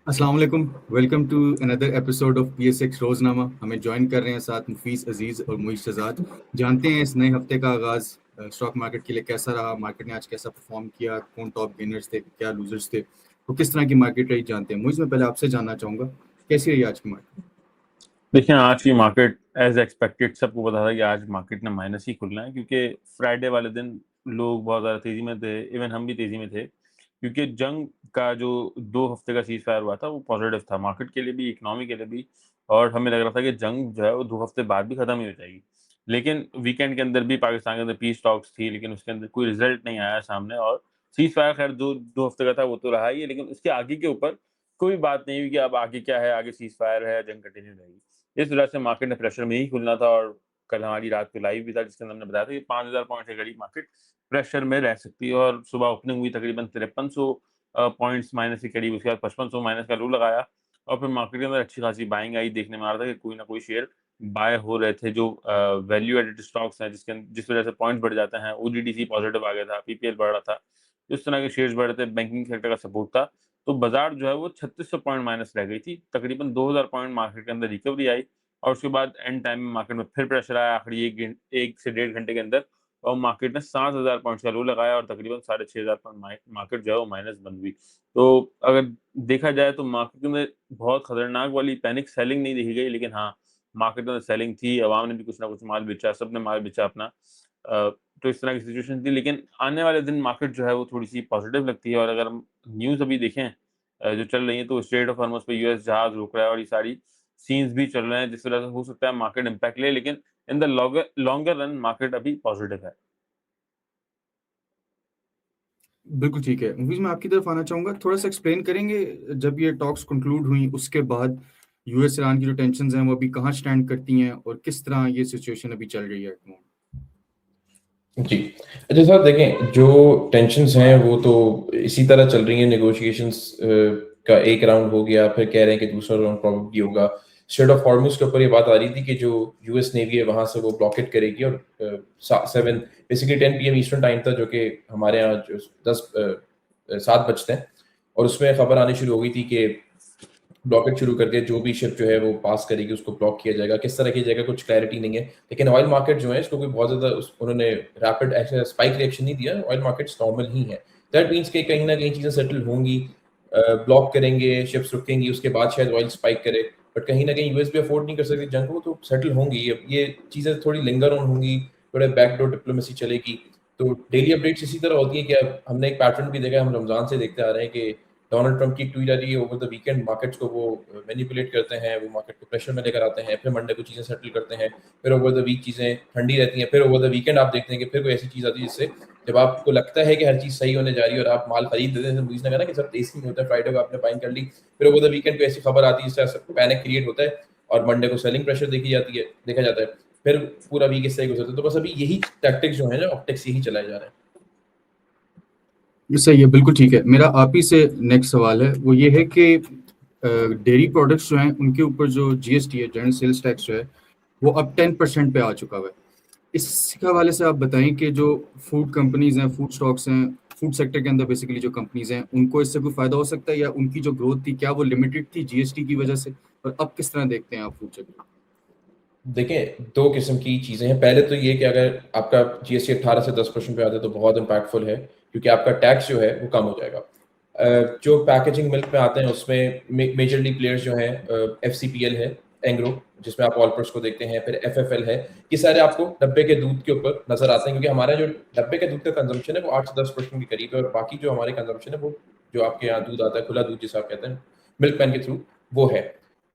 अस्सलाम वालेकुम। Welcome to another episode of PSX रोजनामा। हमें ज्वाइन कर रहे हैं साथ मुफीस अजीज और मुईश शहजाद। जानते हैं इस नए हफ्ते का आगाज स्टॉक मार्केट के लिए कैसा रहा, मार्केट ने आज कैसा परफॉर्म किया, कौन टॉप गेनर्स थे, क्या लूजर्स थे, तो किस तरह की मार्केट रही जानते हैं। मुझे मैं पहले आपसे जानना चाहूंगा कैसी रही आज की मार्केट। देखिए, आज की मार्केट एज एक्सपेक्टेड सबको पता था कि आज मार्केट ने माइनस ही खुलना है, क्योंकि फ्राइडे वाले दिन लोग बहुत ज़्यादा तेज़ी में थे। इवन हम भी तेज़ी में थे, क्योंकि जंग का जो 2 हफ्ते का सीज़ फायर हुआ था वो पॉजिटिव था मार्केट के लिए भी, इकोनॉमी के लिए भी। और हमें लग रहा था कि जंग जो है वो 2 हफ्ते बाद भी खत्म ही हो जाएगी। लेकिन वीकेंड के अंदर भी पाकिस्तान के अंदर पीस टॉक्स थी, लेकिन उसके अंदर कोई रिजल्ट नहीं आया सामने। और सीज़ फायर खैर जो 2 हफ्ते का था वो तो रहा ही है, लेकिन उसके आगे के ऊपर कोई बात नहीं हुई कि अब आगे क्या है, आगे सीज़ फायर है, जंग कंटिन्यू रहेगी। इस वजह से मार्केट ने प्रेशर में ही खुलना था। और कल हमारी रात को लाइव भी था, जिसके अंदर हमने बताया था कि 5000 पॉइंट के करीब मार्केट प्रेशर में रह सकती है। और सुबह ओपनिंग हुई तकरीबन 5300 पॉइंट्स माइनस के करीब, उसके बाद 5500 माइनस का लो लगाया। और फिर मार्केट के अंदर अच्छी खासी बाइंग आई, देखने में आ रहा था कि कोई ना कोई शेयर बाय हो रहे थे, जो वैल्यू एडेड स्टॉक्स हैं, जिस वजह से पॉइंट्स बढ़ जाते हैं। ओजीडीसी पॉजिटिव आ गया था, पीपीएल बढ़ रहा था, इस तरह के शेयर्स बढ़ रहे थे, बैंकिंग सेक्टर का सपोर्ट था। तो बाजार जो है वो 3600 पॉइंट माइनस रह गई थी, तकरीबन 2000 पॉइंट मार्केट के अंदर रिकवरी आई। और उसके बाद एंड टाइम में मार्केट में फिर प्रेशर आया आखिरी 1 से 1.5 घंटे के अंदर, और मार्केट ने 7000 पॉइंट्स का लो लगाया और तकरीबन 6500 पॉइंट मार्केट जो है वो माइनस बंद हुई। तो अगर देखा जाए तो मार्केट में बहुत खतरनाक वाली पैनिक सेलिंग नहीं देखी गई, लेकिन हाँ, मार्केट में सेलिंग थी, अवाम ने भी कुछ ना कुछ माल बेचा, सबने माल बेचा अपना। तो इस तरह की सिचुएशन थी। लेकिन आने वाले दिन मार्केट जो है वो थोड़ी सी पॉजिटिव लगती है। और अगर हम न्यूज़ अभी देखें जो चल रही है, तो स्ट्रेट ऑफ हॉर्मुज़ पे यूएस जहाज रोक रहा है और ये सारी सीन्स भी चल रहे हैं, जिस वजह से हो सकता है मार्केट इम्पैक्ट ले, लेकिन in the longer longer run market अभी पॉजिटिव है। बिल्कुल ठीक है। मूवीज में आपकी तरफ आना चाहूंगा, थोड़ा सा एक्सप्लेन करेंगे जब ये टॉक्स कंक्लूड हुई उसके बाद यूएस ईरान की जो टेंशन हैं वो अभी कहाँ स्टैंड करती हैं और किस तरह ये सिचुएशन अभी चल रही है। जी। अच्छा साहब देखें, जो टेंशन्स हैं वो तो इसी तरह चल रही हैं। नेगोशिएशंस का एक राउंड हो गया, फिर कह रहे हैं कि दूसरा राउंड प्रोबेबली होगा। स्ट्रेट ऑफ हॉर्मुज़ के ऊपर ये बात आ रही थी कि जो यूएस नेवी है वहां से वो ब्लॉकेट करेगी। और 7 बेसिकली 10 PM ईस्टर्न टाइम था, जो कि हमारे यहाँ जो 7 बजते हैं। और उसमें खबर आनी शुरू हो गई थी कि ब्लॉकेट शुरू करके जो भी शिप जो है वो पास करेगी उसको ब्लॉक किया जाएगा। किस तरह की जाएगा कुछ क्लैरिटी नहीं है। लेकिन ऑयल मार्केट जो है इसको कोई बहुत ज़्यादा उन्होंने रैपिड ऐसा स्पाइक रिएक्शन नहीं दिया। ऑयल मार्केट्स नॉर्मल ही है। दैट मीन्स कि कहीं ना कहीं चीज़ें सेटल होंगी, ब्लॉक करेंगे, शिप्स रुकेंगी, उसके बाद शायद ऑयल स्पाइक करे। बट कहीं ना कहीं यूएस भी अफोर्ड नहीं कर सकती जंग को, तो सेटल होंगी। अब ये चीज़ें थोड़ी लिंगर ऑन होंगी, थोड़े बैकडोर डिप्लोमेसी चलेगी। तो डेली अपडेट्स इसी तरह होती है कि अब हमने एक पैटर्न भी देखा है, हम रमजान से देखते आ रहे हैं कि डोनाल्ड ट्रंप की एक ट्वीट आ रही है, ओवर द वीकेंड मार्केट्स को वो मैनिपुलेट करते हैं, वो मार्केट को प्रेशर में लेकर आते हैं, फिर मंडे को चीज़ें सेटल करते हैं, फिर ओवर द वीक चीज़ें ठंडी रहती हैं, फिर ओवर द वीकेंड आप देखते हैं कि फिर कोई ऐसी चीज़ आती है जिससे जब आपको लगता है कि हर चीज़ सही होने जा रही है और आप माल खरीद देते हैं, मुझे लगा ना कि सब टेस्टिंग होता है, फ्राइडे को आपने बाइंग कर ली, फिर ओवर द वीकेंड को ऐसी खबर आती है जिससे पैनिक क्रिएट होता है और मंडे को सेलिंग प्रेशर देखा जाता है, फिर पूरा वीक इससे ही गुजरता है। तो बस अभी यही टैक्टिक्स जो है ना, ऑप्टिक्स यही चलाए जा रहे हैं। ये सही है, बिल्कुल ठीक है। मेरा आप ही से नेक्स्ट सवाल है, वो ये है कि डेयरी प्रोडक्ट्स जो हैं उनके ऊपर जो जीएसटी है, जनरल सेल्स टैक्स जो है, वो अब 10% पे आ चुका हुआ है। इसके हवाले से आप बताएं कि जो फूड कंपनीज हैं, फूड स्टॉक्स हैं, फूड सेक्टर के अंदर बेसिकली जो कंपनीज हैं, उनको इससे कोई फायदा हो सकता है या उनकी जो ग्रोथ थी क्या वो लिमिटेड थी जीएसटी की वजह से, और अब किस तरह देखते हैं आप फूड सेक्टर। देखें, 2 किस्म की चीज़ें हैं। पहले तो ये कि अगर आपका जीएसटी 18 से 10% पे आता है तो बहुत इम्पैक्टफुल है, क्योंकि आपका टैक्स जो है वो कम हो जाएगा। जो पैकेजिंग मिल्क में आते हैं उसमें मेजरली प्लेयर्स जो हैं, एफसीपीएल है, एंग्रो जिसमें आप ऑलपर्स को देखते हैं, फिर एफएफएल है। ये सारे आपको डब्बे के दूध के ऊपर नजर आते हैं, क्योंकि हमारा जो डब्बे के दूध का कंजम्पशन है वो 8 से 10% के करीब है। और बाकी जो हमारे कंजम्पशन है वो जो आपके यहाँ दूध आता है, खुला दूध जिसे आप कहते हैं, मिल्क मैन के थ्रू, वो है।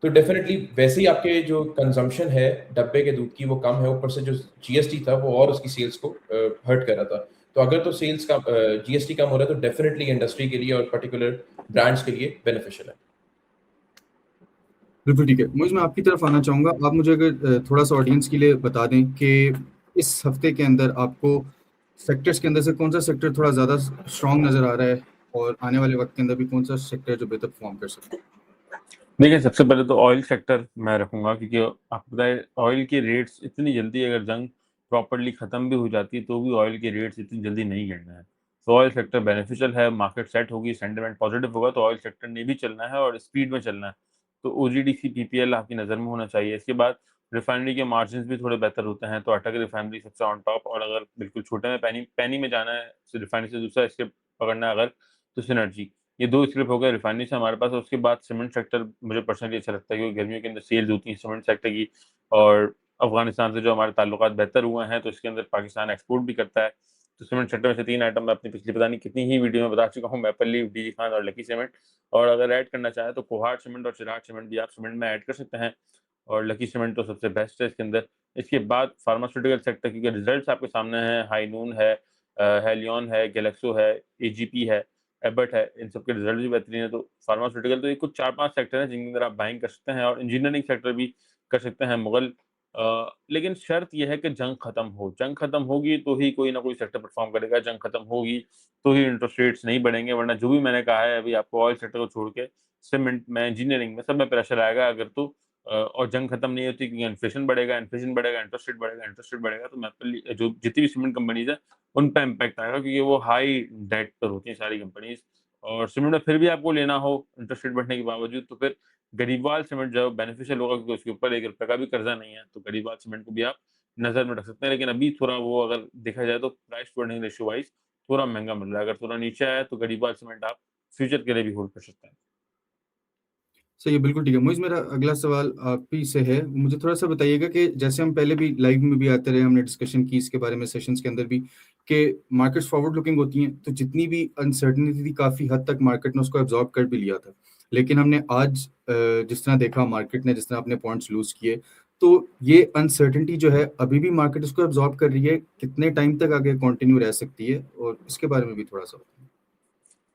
तो डेफिनेटली वैसे ही आपके जो कंजम्पशन है डब्बे के दूध की वो कम है, ऊपर से जो जीएसटी था वो और उसकी सेल्स को हर्ट कर रहा था। तो अगर तो सेल्स का जीएसटी कम हो रहा है तो डेफिनेटली इंडस्ट्री के लिए और पर्टिकुलर ब्रांड्स के लिए बेनिफिशियल है। बिल्कुल ठीक है। मुझे मैं आपकी तरफ आना चाहूँगा, आप मुझे अगर थोड़ा सा ऑडियंस के लिए बता दें कि इस हफ्ते के अंदर आपको सेक्टर्स के अंदर से कौन सा सेक्टर थोड़ा ज़्यादा स्ट्रांग नज़र आ रहा है और आने वाले वक्त के अंदर भी कौन सा सेक्टर जो बेहतर परफॉर्म कर सकता है। देखिए, सबसे पहले तो ऑयल सेक्टर मैं रखूंगा, क्योंकि आपको पता है ऑयल के रेट्स इतनी जल्दी, अगर जंग प्रॉपरली ख़त्म भी हो जाती है तो भी ऑयल के रेट्स इतनी जल्दी नहीं गिरना है। तो ऑयल सेक्टर बेनिफिशियल है, मार्केट सेट होगी, सेंटिमेंट पॉजिटिव होगा तो ऑयल सेक्टर ने भी चलना है और स्पीड में चलना है। तो ओजीडीसी पीपीएल आपकी नज़र में होना चाहिए। इसके बाद रिफाइनरी के मार्जिन्स भी थोड़े बेहतर होते हैं, तो अटक रिफाइनरी सबसे ऑन टॉप, और अगर बिल्कुल छोटे में पैनी में जाना है रिफाइनरी से दूसरा स्क्रिप्ट पकड़ना है अगर, तो सिनर्जी। ये 2 स्क्रिप्ट हो गए रिफाइनरी से हमारे पास। और उसके बाद सीमेंट सेक्टर मुझे पर्सनली अच्छा लगता है क्योंकि गर्मियों के अंदर सेल्स होती है सीमेंट सेक्टर की, और अफ़गानिस्तान से जो हमारे ताल्लुकात बेहतर हुए हैं, तो इसके अंदर पाकिस्तान एक्सपोर्ट भी करता है। तो सीमेंट सेक्टर में से 3 आइटम मैं अपनी पिछली पता नहीं कितनी ही वीडियो में बता चुका हूँ, मैपल लीफ, डीजी खान और लकी सीमेंट। और अगर ऐड करना चाहें तो कोहाट सीमेंट और चिराग सीमेंट भी आप सीमेंट में ऐड कर सकते हैं, और लकी सीमेंट तो सबसे बेस्ट है इसके अंदर। इसके बाद फार्मास्यूटिकल सेक्टर क्योंकि रिजल्ट्स आपके सामने हैं, हाइनून है, हेलियन है, गैलेक्सो है, एजीपी है, एबट है, इन सब के रिजल्ट भी बेहतरीन है। तो फार्मास्यूटिकल तो ये कुछ 4-5 सेक्टर हैं जिनके अंदर आप बाइंग कर सकते हैं, और इंजीनियरिंग सेक्टर भी कर सकते हैं मुगल। लेकिन शर्त ये है कि जंग खत्म हो, जंग खत्म होगी तो ही कोई ना कोई सेक्टर परफॉर्म करेगा, जंग खत्म होगी तो ही इंटरेस्ट रेट्स नहीं बढ़ेंगे, वरना जो भी मैंने कहा है अभी आपको ऑयल सेक्टर को छोड़ के सीमेंट में, इंजीनियरिंग में, सब में प्रेशर आएगा अगर तो और जंग खत्म नहीं होती क्योंकि इन्फ्लेशन बढ़ेगा, इंटरेस्ट रेट बढ़ेगा, तो मैं जो जितनी भी सीमेंट कंपनीज है उन पे इम्पैक्ट आएगा क्योंकि वो हाई डेट पर होती हैं सारी कंपनीज। और सीमेंट में फिर भी आपको लेना हो इंटरेस्ट रेट बढ़ने के बावजूद, तो फिर गरीबवाल सीमेंट जो बेनिफिशियल होगा क्योंकि उसके ऊपर ₹1 का भी कर्जा नहीं है, तो गरीबवाल सीमेंट को भी आप नज़र में रख सकते हैं। लेकिन अभी थोड़ा वो अगर देखा जाए तो price to earning ratio wise थोड़ा महँगा मिल रहा है। अगर थोड़ा नीचे आया तो गरीबवाल सीमेंट आप फ्यूचर के लिए भी होल्ड कर सकते हैं। सही है, बिल्कुल ठीक है। मुझे मेरा अगला सवाल आप ही से है। मुझे थोड़ा-सा बताइएगा कि जैसे हम पहले भी लाइव में भी आते रहे, हमने डिस्कशन की इसके बारे में सेशंस के अंदर भी, कि मार्केट्स फॉरवर्ड लुकिंग होती हैं, तो जितनी भी अनसर्टेनिटी थी काफ़ी हद तक मार्केट ने उसको एब्ज़ॉर्ब कर भी लिया था। लेकिन हमने आज जिस तरह देखा मार्केट ने जिस तरह अपने पॉइंट्स लूज़ किए, तो ये अनसर्टेनिटी जो है अभी भी मार्केट उसको एब्ज़ॉर्ब कर रही है, कितने टाइम तक आगे कंटिन्यू रह सकती है? और इसके बारे में भी थोड़ा-सा बताएँ।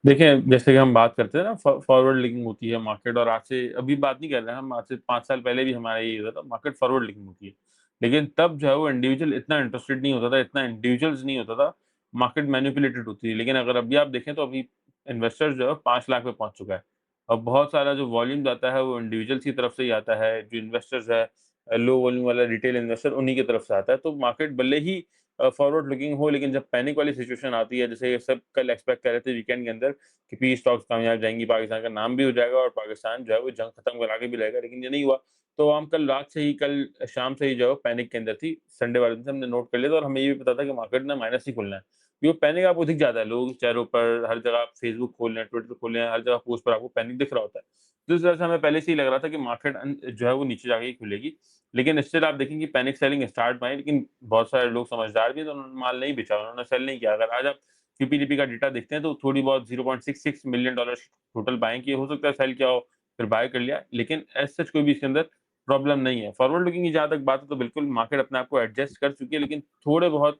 देखिए, जैसे कि हम बात करते हैं ना फॉरवर्ड लिंकिंग होती है मार्केट, और आज से अभी बात नहीं कर रहे हैं हम, आज से 5 साल पहले भी हमारा यही होता था, मार्केट फॉरवर्ड लिंकिंग होती है। लेकिन तब जो है वो इंडिविजुअल इतना इंटरेस्टेड नहीं होता था, इतना इंडिविजुअल्स नहीं होता था, मार्केट मैनिपुलेटेड होती थी। लेकिन अगर अभी आप देखें तो अभी इन्वेस्टर्स जो है 5 लाख पे पहुँच चुका है। अब बहुत सारा जो वॉल्यूम आता है वो इंडिविजुअल्स की तरफ से ही आता है, जो इन्वेस्टर्स है लो वॉल्यूम वाला रिटेल इन्वेस्टर उन्हीं की तरफ से आता है। तो मार्केट भले ही फॉरवर्ड लुकिंग हो, लेकिन जब पैनिक वाली सिचुएशन आती है, जैसे ये सब कल एक्सपेक्ट कर रहे थे वीकेंड के अंदर कि पी स्टॉक्स कामयाब जाएँगी, पाकिस्तान का नाम भी हो जाएगा और पाकिस्तान जो है वो जंग खत्म करा के भी लाएगा, लेकिन ये नहीं हुआ। तो हम कल रात से ही, कल शाम से ही जो है पैनिक के अंदर थी। संडे वाले दिन से हमने नोट कर लिया था और हमें ये भी पता था कि मार्केट ने माइनस ही खुलना है। क्योंकि पैनिक आपको दिख जाता है, लोगों के चेहरों पर, हर जगह आप फेसबुक खोल लें, ट्विटर खोल लें, हर जगह पोस्ट पर आपको पैनिक दिख रहा होता है। तो इस वजह से हमें पहले से ही लग रहा था कि मार्केट जो है वो नीचे जाके ही खुलेगी। लेकिन स्टिल आप देखेंगे कि पैनिक सेलिंग स्टार्ट हुआ है, लेकिन बहुत सारे लोग समझदार भी हैं, तो उन्होंने माल नहीं बेचा, उन्होंने सेल नहीं किया। अगर आज आप क्यूपीडीपी का डेटा देखते हैं तो थोड़ी बहुत $0.66 मिलियन टोटल बाइंग की, हो सकता है सेल किया हो, फिर बाय कर लिया, लेकिन एज़ सच कोई भी इसके अंदर प्रॉब्लम नहीं है। फॉरवर्ड लुकिंग की जहाँ तक बात है तो बिल्कुल मार्केट अपने आप को एडजस्ट कर चुकी है, लेकिन थोड़े बहुत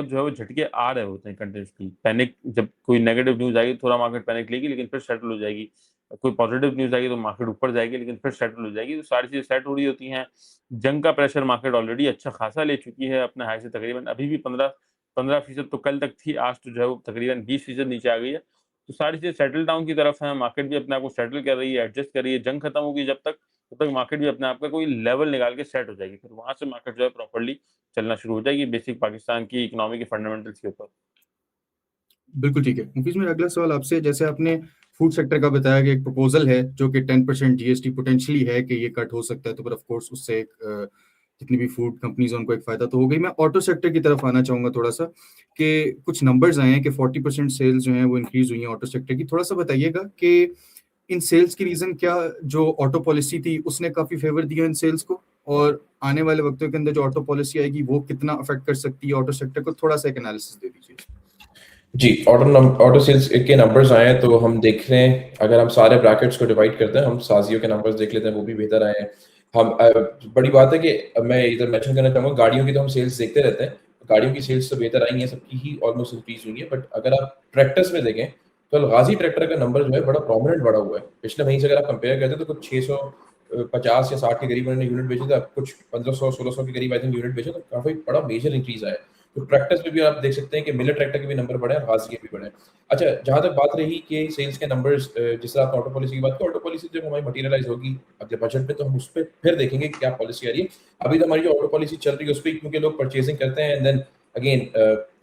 जो है वो झटके आ रहे होते हैं कंटिन्यूअसली। पैनिक जब कोई नेगेटिव न्यूज़ आएगी, थोड़ा मार्केट पैनिक लेगी, लेकिन फिर सेटल हो जाएगी। कोई पॉजिटिव न्यूज़ आएगी तो मार्केट ऊपर जाएगी, लेकिन फिर सेटल हो जाएगी। तो सारी चीज़ें सेट हो रही होती हैं। जंग का प्रेशर मार्केट ऑलरेडी अच्छा खासा ले चुकी है अपने हाई से, तकरीबन अभी भी 15% तो कल तक थी, आज तो जो है वो तकरीबन 20% नीचे आ गई है। तो सारी चीज़ें सेटल डाउन की तरफ हैं, मार्केट भी अपने आप को सेटल कर रही है, एडजस्ट कर रही है। जंग खत्म होगी जब तक, तब तक मार्केट भी अपने आप का कोई लेवल निकाल के सेट हो जाएगी। फिर वहाँ से मार्केट जो है प्रॉपर्ली चलना शुरू हो जाएगी बेसिक पाकिस्तान की इकोनॉमी के फंडामेंटल्स के ऊपर। बिल्कुल ठीक है। मुफीज़, मेरा अगला सवाल आपसे, जैसे आपने फूड सेक्टर का बताया कि एक प्रपोज़ल है जो कि 10% जीएसटी पोटेंशियली है कि ये कट हो सकता है, तो फिर ऑफ कोर्स उससे एक जितनी भी फूड कंपनीज़ हैं उनको एक फ़ायदा तो हो गई। मैं ऑटो सेक्टर की तरफ आना चाहूँगा थोड़ा-सा, कि कुछ नंबर्स आए हैं कि 40% सेल्स जो हैं वो इंक्रीज़ हुई हैं ऑटो सेक्टर की। थोड़ा-सा बताइएगा कि इन सेल्स की रीज़न क्या, जो ऑटो पॉलिसी थी उसने काफ़ी फ़ेवर दिया इन सेल्स को, और आने वाले वक़्तों के अंदर जो ऑटो पॉलिसी आएगी वो कितना अफ़ेक्ट कर सकती है ऑटो सेक्टर को? थोड़ा-सा एक एनालिसिस दे दीजिए। जी, ऑटो सेल्स के नंबर्स आए हैं तो हम देख रहे हैं, अगर हम सारे ब्रैकेट्स को डिवाइड करते हैं, हम साजियों के नंबर्स देख लेते हैं, वो भी बेहतर आए हैं। हम बड़ी बात है कि मैं इधर मेंशन करना चाहूँगा, गाड़ियों की तो हम सेल्स देखते रहते हैं, गाड़ियों की सेल्स तो बेहतर आई हैं, सबकी ही ऑलमोस्ट इंक्रीज़ हुई है। बट अगर आप ट्रैक्टर्स में देखें, तो अलगाज़ी ट्रैक्टर का नंबर जो है बड़ा प्रोमिनेंट बढ़ा हुआ है। पिछले महीने से अगर आप कंपेयर करते हैं तो कुछ 650 या 60 के करीब उन्होंने यूनिट बेचे थे, अब कुछ 1500-1600 के करीब आई थिंक यूनिट बेचे, तो काफ़ी बड़ा मेजर इंक्रीज़ आया है। तो ट्रैक्टर्स में भी आप देख सकते हैं कि मिलर ट्रैक्टर के भी नंबर बढ़े हैं और गाज़ी के भी बढ़े हैं। अच्छा, जहाँ तक बात रही कि सेल्स के नंबर्स, जिस तरह आपने ऑटो पॉलिसी की बात की, ऑटो पॉलिसी जब हमारी मटेरियलाइज़ होगी अगले बजट में, तो हम उस पे फिर देखेंगे कि क्या पॉलिसी आ रही है। अभी तो हमारी जो ऑटो पॉलिसी चल रही है उस पे क्योंकि लोग परचेजिंग करते हैं and then again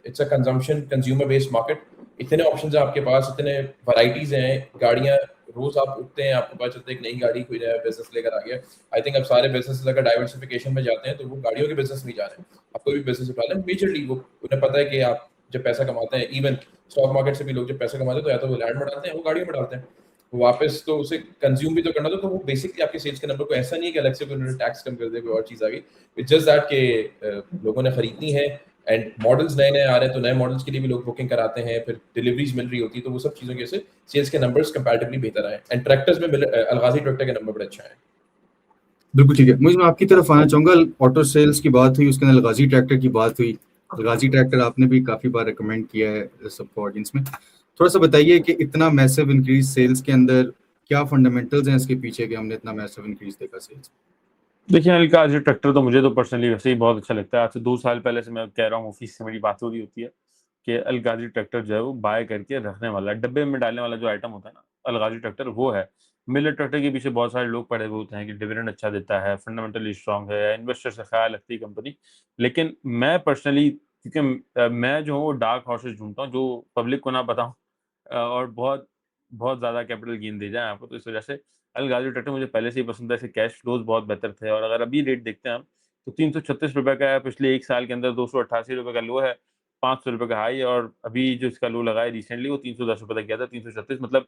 it's a consumer based market, इतने ऑप्शंस हैं आपके पास, इतने वैरायटीज हैं, गाड़ियां रोज आप उठते हैं आपको पता चलता है एक नई गाड़ी कोई नया बिजनेस लेकर आ गया। आई थिंक अब सारे बिजनेस अगर डाइवर्सिफिकेशन में जाते हैं तो वो गाड़ियों के बिजनेस में जा रहे हैं। आप कोई भी बिजनेस उठा लें मेजरली वो उन्हें पता है कि आप जब पैसा कमाते हैं, इवन स्टॉक मार्केट से भी लोग जब पैसा कमाते हैं तो या तो वो लैंड में डालते हैं, वो गाड़ियों में डालते हैं, वापस तो उसे कंज्यूम भी तो करना, तो वो बेसिकली आपके सेल्स के नंबर को ऐसा नहीं है कि अलग से उन्होंने टैक्स कम कर दे, कोई और चीज आ गई। इट्स जस्ट दैट के लोगों ने खरीदनी है एंड मॉडल्स नए नए आ रहे हैं तो नए मॉडल्स के लिए भी लोग बुकिंग कराते हैं, फिर डिलीवरीज मिल रही होती है, तो वो सब चीजों की वजह से सेल्स के नंबर्स कंपैरेटिवली बेहतर आए। एंड ट्रैक्टर्स में अलगाजी ट्रैक्टर के नंबर बड़े अच्छा है। बिल्कुल ठीक है, मुझे मैं आपकी तरफ आना चाहूंगा। ऑटो सेल्स की बात हुई, उसके अंदर अलगाजी ट्रैक्टर की बात हुई। अलगाजी ट्रैक्टर आपने भी काफी बार रिकमेंड किया है सबको ऑडियंस में। थोड़ा सा बताइए कि इतना मैसिव इंक्रीज सेल्स के अंदर क्या फंडामेंटल्स हैं इसके पीछे कि हमने इतना मैसिव इंक्रीज देखा सेल्स। देखिए अलगाजी ट्रैक्टर तो मुझे तो पर्सनली वैसे ही बहुत अच्छा लगता है। आज से 2 साल पहले से मैं कह रहा हूँ, ऑफिस से मेरी बात हो रही होती है कि अलगाजी ट्रैक्टर जो है वो बाय करके रखने वाला, डब्बे में डालने वाला जो आइटम होता है ना, अलगाजी ट्रैक्टर वो है। मिलर ट्रैक्टर के पीछे बहुत सारे लोग पड़े हुए होते हैं कि डिविडेंड अच्छा देता है, फंडामेंटली स्ट्रांग है, इन्वेस्टर से ख्याल रखती है कंपनी। लेकिन मैं पर्सनली, क्योंकि मैं जो हूँ वो डार्क हॉर्सेस ढूँढता हूँ जो पब्लिक को ना बताऊँ और बहुत बहुत ज़्यादा कैपिटल गेन दे जाएँ आपको। तो इस वजह से अलगाजी ट्रैक्टर मुझे पहले से ही पसंद है। इसके कैश फ्लोज़ बहुत बेहतर थे और अगर अभी रेट देखते हैं हम तो ₹336 का है, पिछले 1 साल के अंदर ₹288 का लो है, ₹500 का हाई है और अभी जो इसका लो लगा है रिसेंटली वो ₹310 तक गया था, 336 मतलब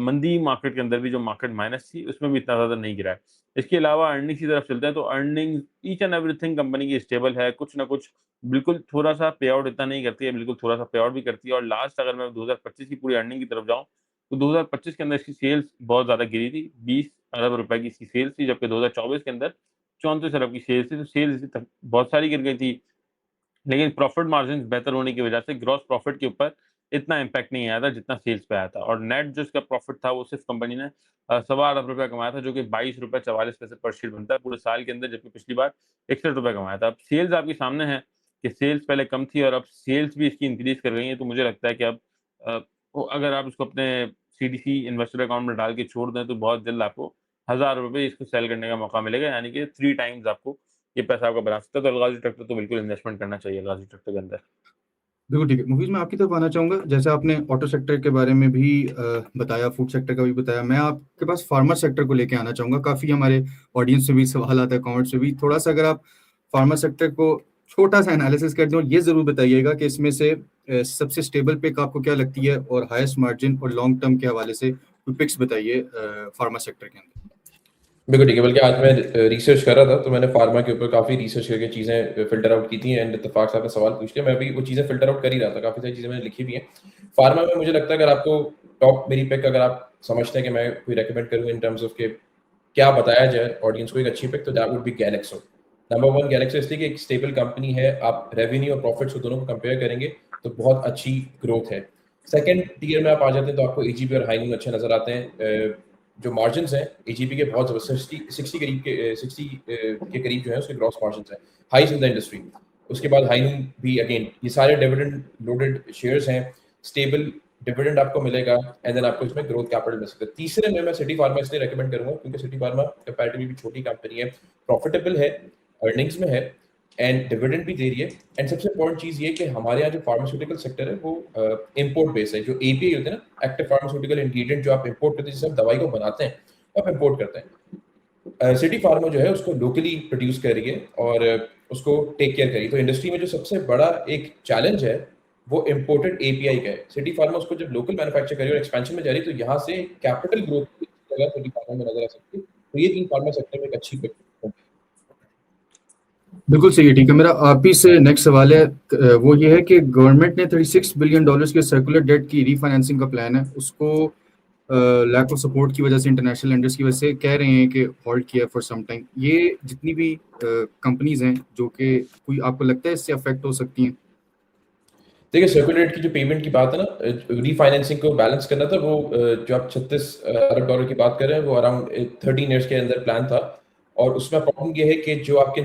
मंदी मार्केट के अंदर भी जो मार्केट माइनस थी उसमें भी इतना ज़्यादा नहीं गिरा है। इसके अलावा अर्निंग्स की तरफ चलते हैं तो earnings each and everything company की स्टेबल है, कुछ ना कुछ बिल्कुल थोड़ा-सा पे आउट इतना नहीं करती है, बिल्कुल थोड़ा-सा पे आउट भी करती है और लास्ट अगर मैं 2025 की पूरी अर्निंग की तरफ जाऊँ, तो 2025 के अंदर इसकी सेल्स बहुत ज़्यादा गिरी थी, 20 अरब रुपए की इसकी सेल्स थी, जबकि 2024 के अंदर 34 अरब की सेल्स थी, तो सेल्स तक बहुत सारी गिर गई थी। लेकिन प्रॉफिट मार्जिन्स बेहतर होने की वजह से ग्रॉस प्रॉफिट के ऊपर इतना इम्पैक्ट नहीं आया था जितना सेल्स पे आया था और नेट जो इसका प्रॉफिट था वो सिर्फ कंपनी ने सवा अरब रुपया कमाया था, जो कि ₹22.44 पर शेयर बनता है पूरे साल के अंदर, जबकि पिछली बार ₹61 कमाया था। अब सेल्स आपके सामने है कि सेल्स पहले कम थी और अब सेल्स भी इसकी इंक्रीज कर गई है, तो मुझे लगता है कि अब अ, अगर आप इसको अपने सीडीसी इन्वेस्टर अकाउंट में डाल के छोड़ दें तो बहुत जल्द आपको ₹1000 इसको सेल करने का मौका मिलेगा, यानी कि 3 टाइम्स आपको ये पैसा आपका बना सकता है। तो अलगाजी ट्रैक्टर तो बिल्कुल इन्वेस्टमेंट करना चाहिए अलगाजी ट्रैक्टर के अंदर। बिल्कुल ठीक है, मुफीज मैं आपकी तरफ आना चाहूंगा। जैसे आपने ऑटो सेक्टर के बारे में भी बताया, फूड सेक्टर का भी बताया, मैं आपके पास फार्मा सेक्टर को लेके आना चाहूंगा। काफी हमारे ऑडियंस से भी सवाल आता है, कमेंट से भी। थोड़ा सा अगर आप फार्मा सेक्टर को छोटा सा एनालिसिस कर दें और ये जरूर बताइएगा कि इसमें से सबसे स्टेबल पिक आपको क्या लगती है और हाईएस्ट मार्जिन और लॉन्ग टर्म के हवाले से कोई पिक्स बताइए फार्मा सेक्टर के अंदर। बिल्कुल ठीक है, बल्कि आज मैं रिसर्च कर रहा था तो मैंने फार्मा के ऊपर काफ़ी रिसर्च करके चीज़ें फ़िल्टर आउट की थी एंड इत्तेफाक से आपने सवाल पूछ लिया, मैं भी वो चीज़ें फ़िल्टर आउट कर ही रहा था, काफ़ी सारी चीज़ें मैंने लिखी भी हैं। फार्मा में मुझे लगता है अगर आपको टॉप मेरी पिक अगर आप समझते हैं कि मैं कोई रिकमेंड करूँ इन टर्म्स ऑफ के क्या बताया जाए ऑडियंस को एक अच्छी पिक, तो that would be Glaxo. Number 1 Glaxo इसलिए कि एक स्टेबल कंपनी है, आप रेवेन्यू और प्रॉफिट्स को दोनों को कंपेयर करेंगे तो बहुत अच्छी ग्रोथ है। सेकंड टियर में आप आ जाते हैं तो आपको एजीपी और हाइनून अच्छे नज़र आते हैं। जो मार्जिन्स हैं एजीपी के बहुत ज़बरदस्त 60 के करीब जो है उसके ग्रॉस मार्जिन्स हैं, हाईएस्ट इन द इंडस्ट्री। उसके बाद हाइनून भी अगेन ये सारे डिविडेंड लोडेड शेयर्स हैं, स्टेबल डिविडेंड आपको मिलेगा एंड देन आपको इसमें ग्रोथ कैपिटल मिल सकता है। तीसरे में मैं सिटी फार्मा इसलिए रेकमेंड करूंगा क्योंकि सिटी फार्मा कंपैरेटिवली भी छोटी कंपनी है, प्रॉफिटेबल है, अर्निंग्स में है एंड डिविडेंड भी दे रही है। एंड सबसे इंपॉर्टेंट चीज ये कि हमारे यहाँ जो फार्मास्यूटिकल सेक्टर है वो इंपोर्ट बेस है। जो एपीआई होते हैं ना, एक्टिव फार्मास्यूटिकल इंग्रेडिएंट, जो आप इंपोर्ट करते हैं, जिससे आप दवाई को बनाते हैं वो आप इंपोर्ट करते हैं। सिटी फार्मा जो है उसको लोकली प्रोड्यूस कर रही है और उसको टेक केयर करी। तो इंडस्ट्री में जो सबसे बड़ा एक चैलेंज है वो इम्पोर्टेड एपीआई का है। सिटी फार्मा उसको जब लोकल मैन्युफैक्चर करी और एक्सपेंशन में जा रही है तो यहाँ से कैपिटल ग्रोथ सिटी फार्मा में नजर आ सकती है। तो ये 3 फार्मा सेक्टर में एक अच्छी पिक है। बिल्कुल सही है, ठीक है। मेरा आप ही से नेक्स्ट सवाल है, वो ये है कि गवर्नमेंट ने $36 बिलियन के सर्कुलर डेट की रीफाइनेंसिंग का प्लान है, उसको लैक ऑफ सपोर्ट की वजह से, इंटरनेशनल लेंडर्स की वजह से कह रहे हैं कि होल्ड किया फॉर सम टाइम। ये जितनी भी कंपनीज हैं जो कि कोई आपको लगता है इससे अफेक्ट हो सकती हैं? देखिए सर्कुलर डेट की जो पेमेंट की बात है ना, रीफाइनेंसिंग को बैलेंस करना था, वो जो आप $36 अरब की बात कर रहे हैं वो अराउंड 13 इयर्स के अंदर प्लान था। और उसमें प्रॉब्लम ये है कि जो आपके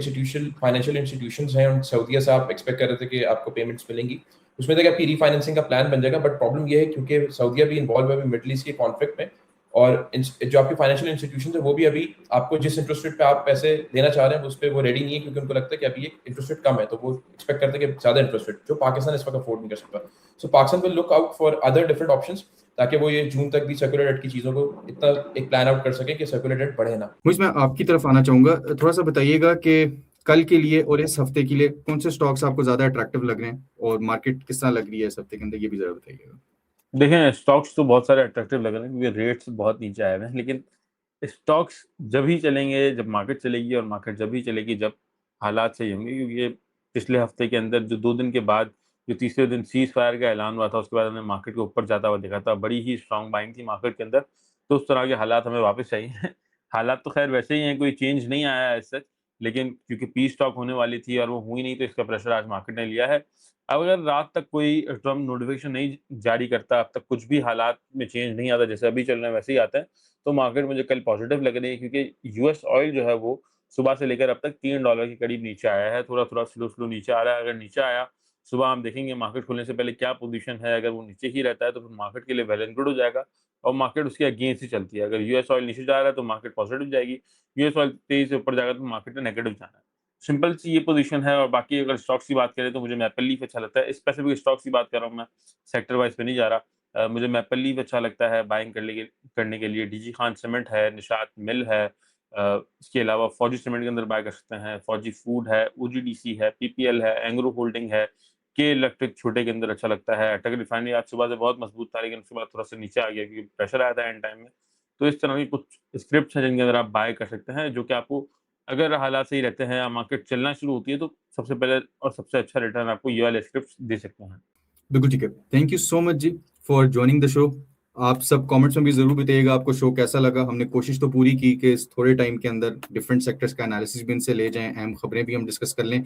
फाइनेंशियल इंस्टीट्यूशंस हैं उन सऊदीया से आप एक्सपेक्ट कर रहे थे कि आपको पेमेंट्स मिलेंगी, उसमें तक आपकी रीफाइनेंसिंग का प्लान बन जाएगा। बट प्रॉब्लम ये है क्योंकि सऊदीया भी इन्वॉल्व है मिडिल ईस्ट के कॉन्फ्लिक्ट में, और जो आपके फाइनेंशियल इंस्टीट्यूशन है वो भी अभी आपको जिस इंटरेस्ट रेट पे आप पैसे देना चाह रहे हैं उस पर वो रेडी नहीं है, क्योंकि उनको लगता है कि अभी एक इंटरेस्ट रेट कम है, तो वो एक्सपेक्ट करते हैं कि ज्यादा इंटरेस्ट रेट, जो पाकिस्तान इस वक्त अफोर्ड नहीं कर सकता। So Pakistan will look out for other different options, ताकि वो ये जून तक भी सर्कुलर डेट की चीजों को इतना एक प्लान आउट कर सके कि सर्कुलर डेट बढ़े ना। मुझे मैं आपकी तरफ आना चाहूंगा, थोड़ा सा बताइएगा कि कल के लिए और इस हफ्ते के लिए कौन से स्टॉक्स आपको ज्यादा अट्रैक्टिव लग रहे हैं और मार्केट किस तरह लग रही है इस हफ्ते के अंदर, ये भी जरा बताइएगा। देखें, स्टॉक्स तो बहुत सारे अट्रैक्टिव लग रहे हैं क्योंकि रेट्स बहुत नीचे आए हुए हैं, लेकिन स्टॉक्स जब ही चलेंगे जब मार्केट चलेगी, और मार्केट जब ही चलेगी जब हालात सही होंगे। क्योंकि ये पिछले हफ्ते के अंदर जो 2 दिन के बाद जो तीसरे दिन सीज़ फायर का ऐलान हुआ था, उसके बाद हमने मार्केट को ऊपर जाता हुआ देखा था, बड़ी ही स्ट्रॉन्ग बाइंग थी मार्केट के अंदर। तो उस तरह के हालात हमें वापस चाहिए। हालात तो खैर वैसे ही हैं, कोई चेंज नहीं आया है एज़ सच, लेकिन क्योंकि पीस टॉक होने वाली थी और वो हुई नहीं, तो इसका प्रेशर आज मार्केट ने लिया है। अब अगर रात तक कोई ट्रम्प नोटिफिकेशन नहीं जारी करता, अब तक कुछ भी हालात में चेंज नहीं आता, जैसे अभी चल रहे हैं वैसे ही आता है, तो मार्केट मुझे कल पॉजिटिव लग रही है। क्योंकि यूएस ऑयल जो है वो सुबह से लेकर अब तक $3 के करीब नीचे आया है, थोड़ा-थोड़ा स्लो-स्लो नीचे आ रहा है। अगर नीचे आया, सुबह हम देखेंगे मार्केट खुलने से पहले क्या पोज़ीशन है, अगर वो नीचे ही रहता है तो फिर मार्केट के लिए वेल एंड गुड हो जाएगा, और मार्केट उसके अगेंस्ट ही चलती है। अगर यूएस ऑयल नीचे जा रहा है तो मार्केट पॉजिटिव जाएगी, यूएस ऑयल तेज़ी से ऊपर जाएगा तो मार्केट ने नेगेटिव जाना है। सिंपल सी ये पोज़ीशन है। और बाकी अगर स्टॉक्स की बात करें तो मुझे मैपल लीफ अच्छा लगता है। स्पेसिफिक स्टॉक्स की बात कर रहा हूँ मैं, सेक्टर वाइज़ पे नहीं जा रहा। मुझे मैपल लीफ अच्छा लगता है बाइंग करने के लिए। डीजी खान सीमेंट है, निशात मिल है, इसके अलावा फौजी सीमेंट के अंदर बाय कर सकते हैं, फौजी फूड है, ओजीडीसी है, पीपीएल है, एंग्रो होल्डिंग है, के इलेक्ट्रिक छोटे के अंदर अच्छा लगता है। अटक रिफाइनरी आज सुबह से बहुत मजबूत था, लेकिन उसके बाद थोड़ा-सा नीचे आ गया क्योंकि प्रेशर आया था एंड टाइम में। तो इस तरह की कुछ स्क्रिप्ट्स हैं जिनके अंदर आप बाय कर सकते हैं, जो कि आपको अगर हालात सही रहते हैं या मार्केट चलना शुरू होती है, तो सबसे पहले और सबसे अच्छा रिटर्न आपको ये वाले स्क्रिप्ट्स दे सकते हैं। बिल्कुल ठीक है। थैंक यू सो मच जी फॉर ज्वाइनिंग द शो। आप सब कमेंट्स में भी जरूर बताइएगा आपको शो कैसा लगा। हमने कोशिश तो पूरी की कि इस थोड़े टाइम के अंदर डिफरेंट सेक्टर्स का एनालिसिस भी इनसे ले जाएं, अहम खबरें भी हम डिस्कस कर लें।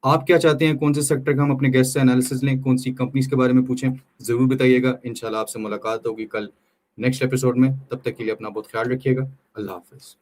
आप क्या चाहते हैं, कौन से सेक्टर का हम अपने गेस्ट से एनालिसिस लें, कौन सी कंपनीज के बारे में पूछें, जरूर बताइएगा। इंशाल्लाह आपसे मुलाकात होगी कल नेक्स्ट एपिसोड में। तब तक के लिए अपना बहुत ख्याल रखिएगा। अल्लाह हाफिज।